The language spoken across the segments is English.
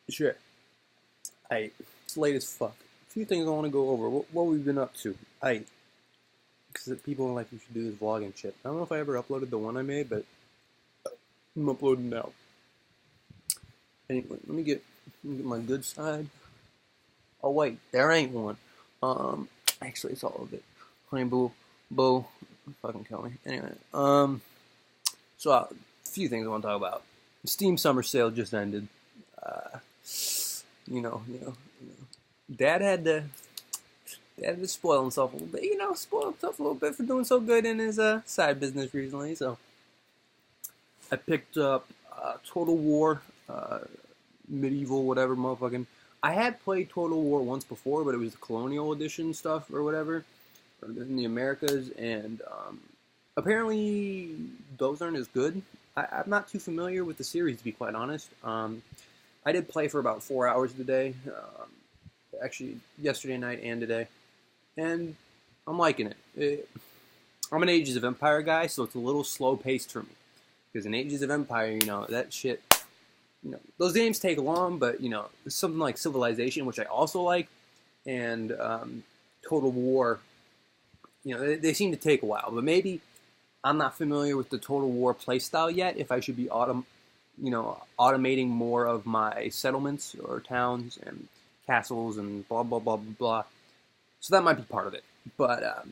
Shit. It's late as fuck. A few things I want to go over. What we've been up to. Because people are like, you should do this vlogging shit. I don't know if I ever uploaded the one I made, but I'm uploading now. Anyway, let me get my good side. Oh wait, there ain't one. Actually, it's all of it. Honey boo, fucking kill me. Anyway, so a few things I want to talk about. The Steam Summer Sale just ended. Uh, you know. Dad had to Dad had to spoil himself a little bit. Spoil himself a little bit for doing so good in his side business recently. So I picked up Total War, medieval whatever motherfucking. I had played Total War once before, but it was the Colonial Edition stuff or whatever, or in the Americas, and apparently those aren't as good. I'm not too familiar with the series, to be quite honest. I did play for about 4 hours today, actually yesterday night and today, and I'm liking it. I'm an Ages of Empire guy, so it's a little slow paced for me. Because in Ages of Empire, that shit, those games take long, but, something like Civilization, which I also like, and Total War, they seem to take a while. But maybe I'm not familiar with the Total War playstyle yet, if I should be automating more of my settlements or towns and castles and blah, blah, blah, blah, blah. So that might be part of it. But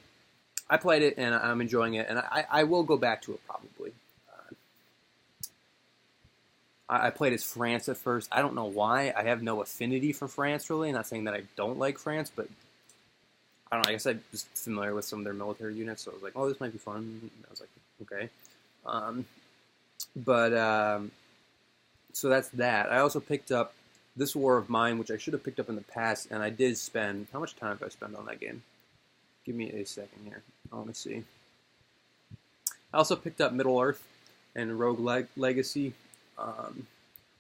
I played it, and I'm enjoying it, and I will go back to it probably. I played as France at first. I don't know why. I have no affinity for France, really. Not saying that I don't like France, but I don't know. I guess I was familiar with some of their military units, so I was like, oh, this might be fun. And I was like, okay. But so that's that. I also picked up This War of Mine, which I should have picked up in the past, and I did spend... How much time have I spent on that game? Give me a second here. I want to see. I also picked up Middle-earth and Rogue Legacy.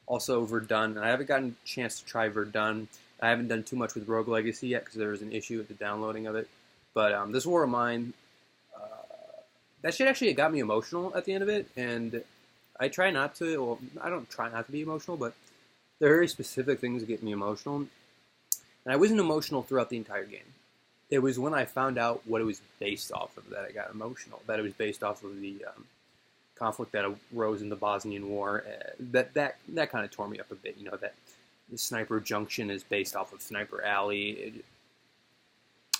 Also Verdun. I haven't gotten a chance to try Verdun. I haven't done too much with Rogue Legacy yet because there was an issue with the downloading of it. But This War of Mine, that shit actually got me emotional at the end of it. And I try not to, well, I don't try not to be emotional, but there are very specific things that get me emotional. And I wasn't emotional throughout the entire game. It was when I found out what it was based off of that I got emotional. That it was based off of the conflict that arose in the Bosnian War. That kind of tore me up a bit. That the Sniper Junction is based off of Sniper Alley.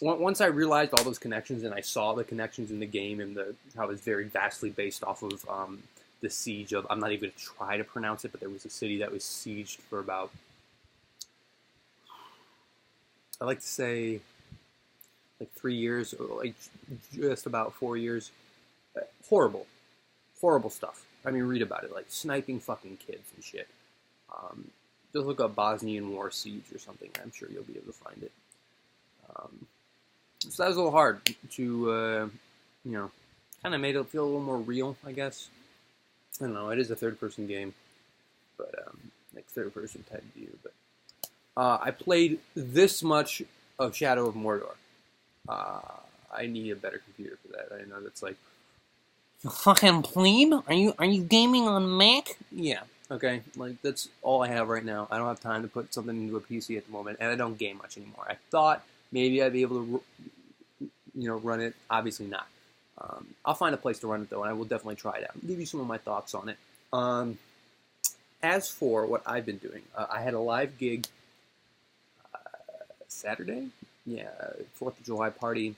Once I realized all those connections and I saw the connections in the game and how it's very vastly based off of the siege of, I'm not even going to try to pronounce it, but there was a city that was sieged for about, I like to say, like 3 years, or like just about 4 years. Horrible stuff. I mean, read about it, like sniping fucking kids and shit. Just look up Bosnian War siege or something. I'm sure you'll be able to find it. So that was a little hard to, kind of made it feel a little more real, I guess. I don't know. It is a third-person game, but like third-person type view. But I played this much of Shadow of Mordor. I need a better computer for that. I know that's like, you fucking plebe? Are you gaming on Mac? Yeah. Okay. Like that's all I have right now. I don't have time to put something into a PC at the moment, and I don't game much anymore. I thought maybe I'd be able to, run it. Obviously not. I'll find a place to run it though, and I will definitely try it out. Give you some of my thoughts on it. As for what I've been doing, I had a live gig Saturday. Yeah, 4th of July party.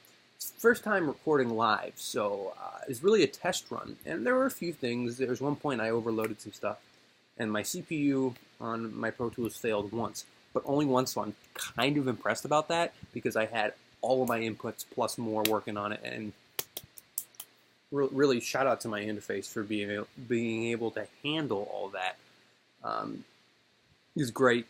First time recording live, so it's really a test run. And there were a few things. There was one point I overloaded some stuff, and my CPU on my Pro Tools failed once, but only once, so I'm kind of impressed about that, because I had all of my inputs plus more working on it, and really shout out to my interface for being able to handle all that. It was great.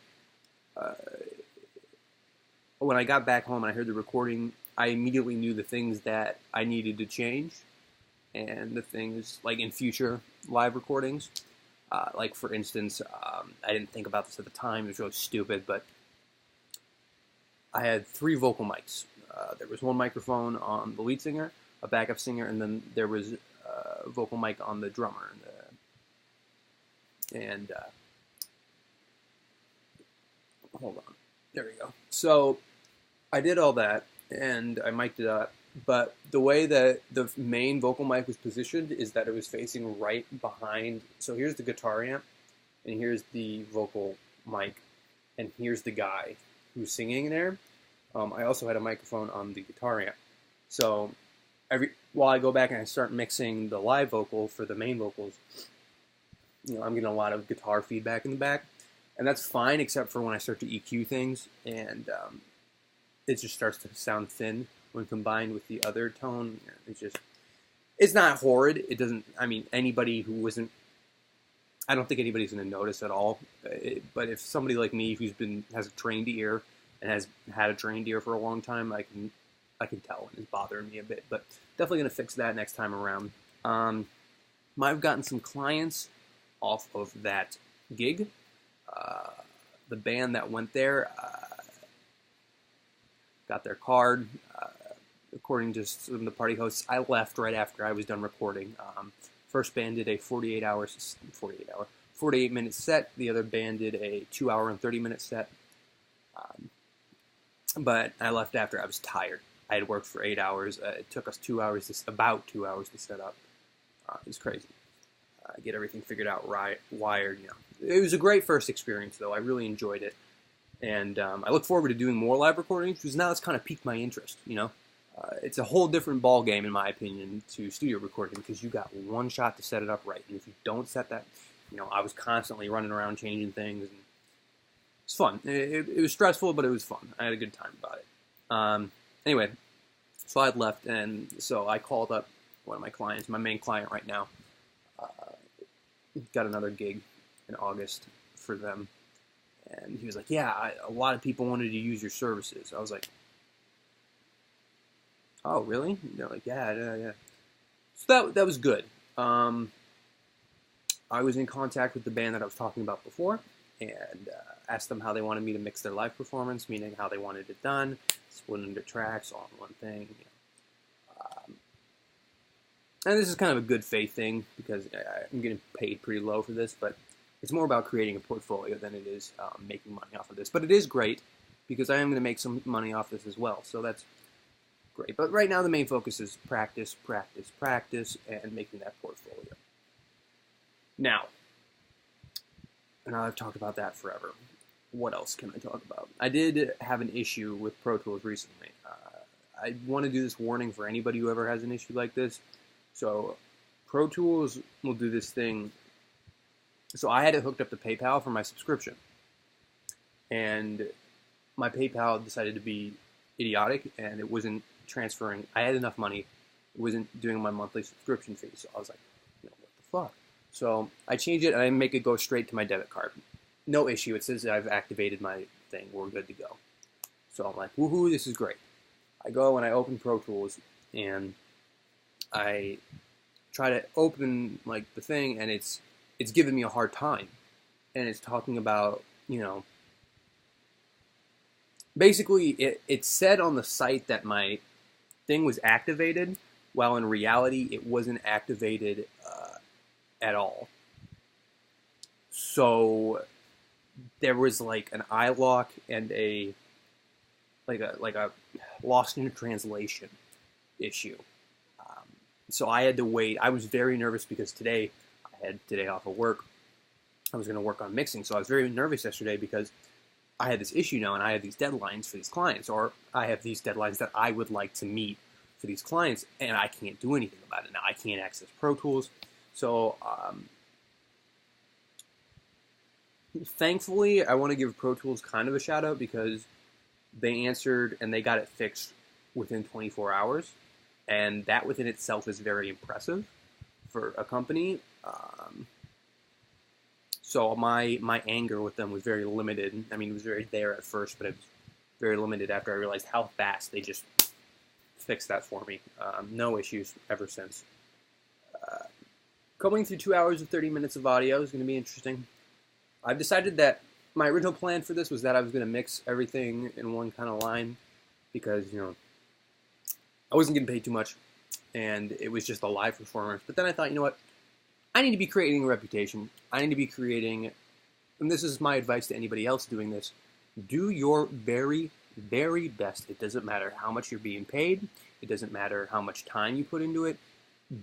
When I got back home and I heard the recording, I immediately knew the things that I needed to change, and the things like in future live recordings. Like for instance, I didn't think about this at the time. It was really stupid, but I had 3 vocal mics. There was one microphone on the lead singer, a backup singer, and then there was a vocal mic on the drummer. And hold on. There we go. So I did all that, and I mic'd it up. But the way that the main vocal mic was positioned is that it was facing right behind. So here's the guitar amp, and here's the vocal mic, and here's the guy who's singing there. I also had a microphone on the guitar amp. So while I go back and I start mixing the live vocal for the main vocals, I'm getting a lot of guitar feedback in the back, and that's fine except for when I start to EQ things, and it just starts to sound thin when combined with the other tone. It's not horrid. It doesn't, anybody who isn't, I don't think anybody's going to notice at all. But if somebody like me has a trained ear and has had a trained ear for a long time, I can tell and it's bothering me a bit. But definitely going to fix that next time around. I've gotten some clients off of that gig. The band that went there got their card. According to some of the party hosts, I left right after I was done recording. First band did a 48-minute set. The other band did a 2-hour and 30-minute set. But I left after I was tired. I had worked for 8 hours. It took us about 2 hours to set up. It was crazy. Get everything figured out, wired. It was a great first experience, though. I really enjoyed it, and I look forward to doing more live recordings because now it's kind of piqued my interest. It's a whole different ball game, in my opinion, to studio recording because you got one shot to set it up right, and if you don't set that, I was constantly running around changing things. And it's fun. It was stressful, but it was fun. I had a good time about it. Anyway, so I had left, and so I called up one of my clients, my main client right now. Got another gig in August for them, and he was like, "Yeah, a lot of people wanted to use your services." I was like, "Oh, really?" And they're like, "Yeah." So that was good. I was in contact with the band that I was talking about before, and asked them how they wanted me to mix their live performance, meaning how they wanted it done, split into tracks, all in one thing. And this is kind of a good faith thing because I'm getting paid pretty low for this, but it's more about creating a portfolio than it is making money off of this. But it is great because I am going to make some money off this as well, so that's great. But right now the main focus is practice, and making that portfolio. Now I've talked about that forever. What else can I talk about? I did have an issue with Pro Tools recently. I want to do this warning for anybody who ever has an issue like this. So Pro Tools will do this thing. So I had it hooked up to PayPal for my subscription. And my PayPal decided to be idiotic, and it wasn't transferring. I had enough money. It wasn't doing my monthly subscription fee. So I was like, what the fuck? So I changed it, and I make it go straight to my debit card. No issue. It says I've activated my thing. We're good to go. So I'm like, woohoo, this is great. I go and I open Pro Tools, and I try to open the thing, and it's giving me a hard time, and it's talking about basically it said on the site that my thing was activated, while in reality it wasn't activated at all. So there was an iLok and a lost in translation issue. So I had to wait. I was very nervous because today I had today off of work. I was going to work on mixing, so I was very nervous yesterday because I had this issue now, and I have these deadlines for these clients, or I have these deadlines that I would like to meet for these clients, and I can't do anything about it now. I can't access Pro Tools. So thankfully, I want to give Pro Tools kind of a shout out because they answered and they got it fixed within 24 hours. And that within itself is very impressive for a company. So my anger with them was very limited. I mean, it was very there at first, but it was very limited after I realized how fast they just fixed that for me. No issues ever since. Going through 2 hours and 30 minutes of audio is going to be interesting. I've decided that my original plan for this was that I was going to mix everything in one kind of line because, I wasn't getting paid too much, and it was just a live performance. But then I thought, you know what? I need to be creating a reputation. I need to be creating, and this is my advice to anybody else doing this, Do your very, very best. It doesn't matter how much you're being paid. It doesn't matter how much time you put into it.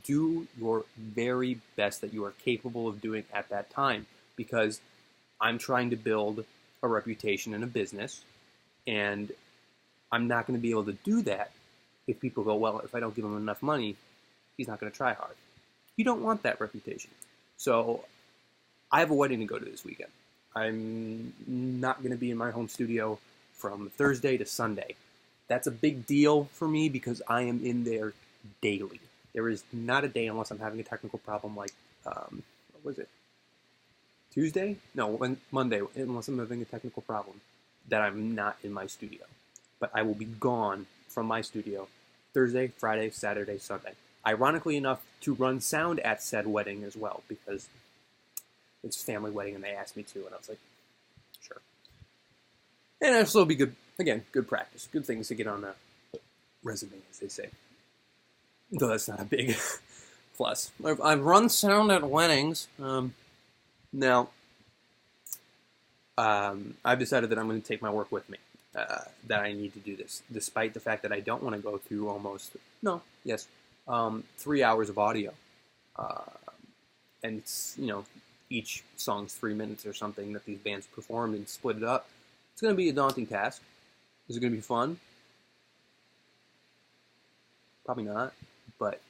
Do your very best that you are capable of doing at that time, because I'm trying to build a reputation in a business, and I'm not going to be able to do that if people go, well, if I don't give him enough money, he's not going to try hard. You don't want that reputation. So I have a wedding to go to this weekend. I'm not going to be in my home studio from Thursday to Sunday. That's a big deal for me because I am in there daily. There is not a day unless I'm having a technical problem like, what was it? Tuesday? No, Monday, unless I'm having a technical problem, that I'm not in my studio. But I will be gone from my studio Thursday, Friday, Saturday, Sunday. Ironically enough, to run sound at said wedding as well, because it's a family wedding and they asked me to, and I was like, sure. And it'll still be good, again, good practice, good things to get on a resume, as they say. Though that's not a big plus. I've run sound at weddings. Now, I've decided that I'm going to take my work with me. That I need to do this, despite the fact that I don't want to go through 3 hours of audio. And it's, each song's 3 minutes or something that these bands performed and split it up. It's going to be a daunting task. Is it going to be fun? Probably not, but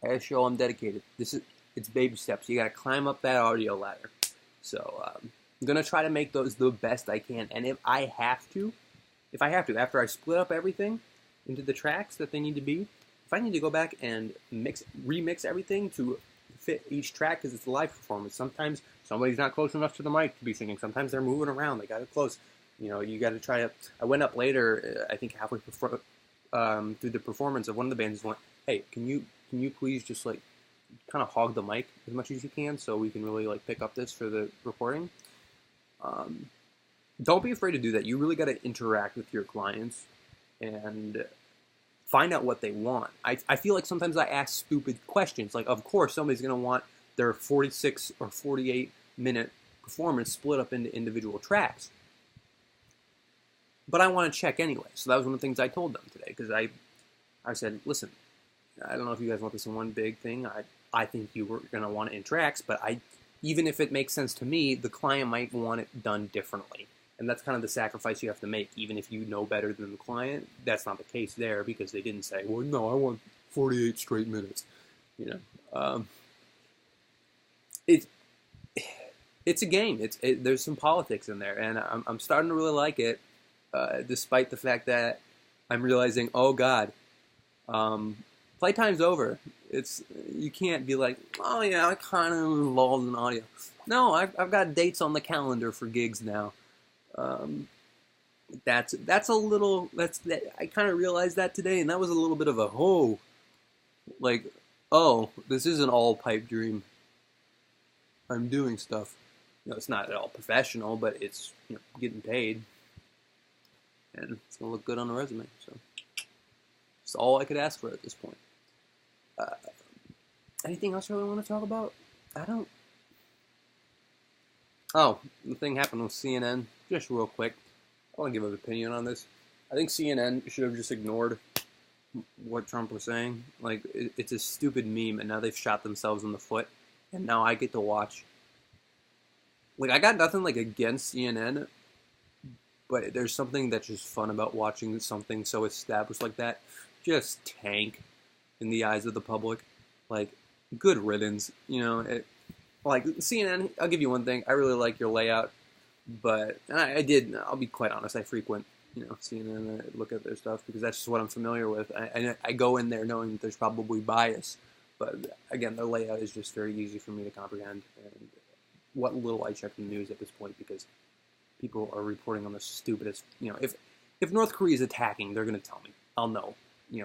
I gotta show I'm dedicated. It's baby steps. You gotta climb up that audio ladder. So I'm gonna try to make those the best I can. And if I have to, after I split up everything into the tracks that they need to be, if I need to go back and remix everything to fit each track because it's a live performance. Sometimes somebody's not close enough to the mic to be singing. Sometimes they're moving around. They got it close. You got to try to. I went up later. I think halfway through the performance of one of the bands. Went, hey, can you please just like kind of hog the mic as much as you can so we can really like pick up this for the recording. Don't be afraid to do that. You really got to interact with your clients and find out what they want. I feel like sometimes I ask stupid questions. Like, of course, somebody's going to want their 46 or 48 minute performance split up into individual tracks. But I want to check anyway. So that was one of the things I told them today, because I said, listen, I don't know if you guys want this in one big thing. I think you were going to want it in tracks, but even if it makes sense to me, the client might want it done differently. And that's kind of the sacrifice you have to make, even if you know better than the client. That's not the case there, because they didn't say, well, no, I want 48 straight minutes. It's a game. There's some politics in there, and I'm starting to really like it, despite the fact that I'm realizing, oh God, playtime's over. You can't be like, oh yeah, I kind of involved in audio. No, I've got dates on the calendar for gigs now. That's a little. I kind of realized that today, and that was a little bit of a this isn't all pipe dream. I'm doing stuff. It's not at all professional, but it's getting paid, and it's gonna look good on the resume. So it's all I could ask for at this point. Anything else I really want to talk about? I don't. Oh, the thing happened with CNN. Just real quick, I want to give an opinion on this. I think CNN should have just ignored what Trump was saying. Like, it's a stupid meme, and now they've shot themselves in the foot, and now I get to watch. Like, I got nothing against CNN, but there's something that's just fun about watching something so established like that just tank in the eyes of the public. Like, good riddance, CNN, I'll give you one thing. I really like your layout, but I'll be quite honest, I frequent, CNN, I look at their stuff because that's just what I'm familiar with. I go in there knowing that there's probably bias, but again, their layout is just very easy for me to comprehend, and what little I check the news at this point, because people are reporting on the stupidest, if North Korea is attacking, they're going to tell me. I'll know.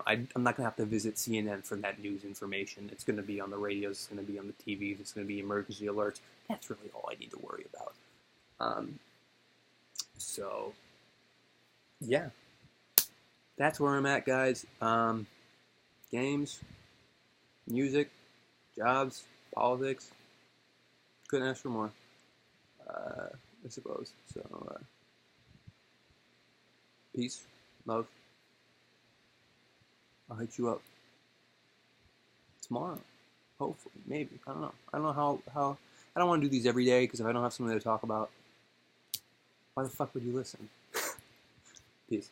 I'm not going to have to visit CNN for that news information. It's going to be on the radios, it's going to be on the TVs, it's going to be emergency alerts. That's really all I need to worry about. So, yeah. That's where I'm at, guys. Games, music, jobs, politics. Couldn't ask for more, I suppose. So, Peace, love. I'll hit you up tomorrow. Hopefully, maybe. I don't know. I don't know how. I don't want to do these every day because if I don't have something to talk about, why the fuck would you listen? Peace.